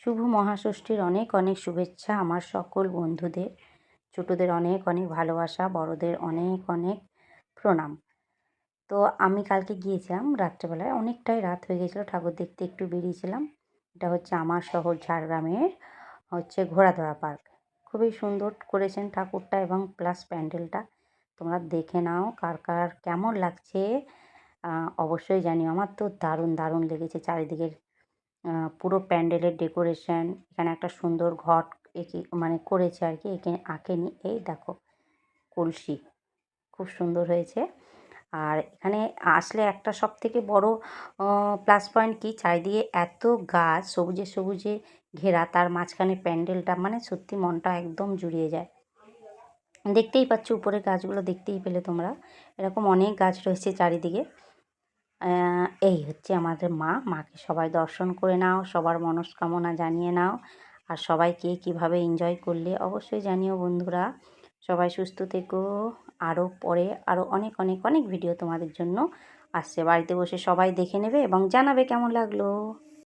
শুভ মহাষষ্ঠীর অনেক অনেক শুভেচ্ছা আমার সকল বন্ধুদের। ছোটদের অনেক অনেক ভালোবাসা, বড়দের অনেক অনেক প্রণাম। তো আমি কালকে গিয়েছিলাম রাত্রেবেলায়, অনেকটাই রাত হয়ে গেছিলো, ঠাকুর দেখতে একটু বেরিয়েছিলাম। এটা হচ্ছে আমার শহর ঝাড়গ্রামের ঘোড়াধরা পার্ক। খুবই সুন্দর করেছেন ঠাকুরটা এবং প্লাস প্যান্ডেলটা। তোমরা দেখে নাও কার কার কেমন লাগছে অবশ্যই জানিও। আমার তো দারুণ দারুণ লেগেছে চারিদিকের পুরো প্যান্ডেলের ডেকোরেশন। এখানে একটা সুন্দর ঘট করেছে আর কি, আঁকেনি। এই দেখো কলসি, খুব সুন্দর হয়েছে। আর এখানে আসলে একটা সবথেকে বড় প্লাস পয়েন্ট কি, চারিদিকে এত গাছ সবুজে সবুজে ঘেরা, তার মাঝখানে প্যান্ডেলটা, মানে সত্যি মনটা একদম জুড়িয়ে যায়। দেখতেই পাচ্ছ উপরে গাছগুলো, দেখতেই পেলে তোমরা, এরকম অনেক গাছ রয়েছে চারিদিকে। এই হচ্ছে আমাদের মাকে সবাই দর্শন করে নাও, সবার মনস্কামনা জানিয়ে নাও। আর সবাই কে কীভাবে এনজয় করলে অবশ্যই জানিও বন্ধুরা। সবাই সুস্থ থেকো। আরও পরে আরও অনেক অনেক অনেক ভিডিও তোমাদের জন্য আসছে। বাড়িতে বসে সবাই দেখে নেবে এবং জানাবে কেমন লাগলো।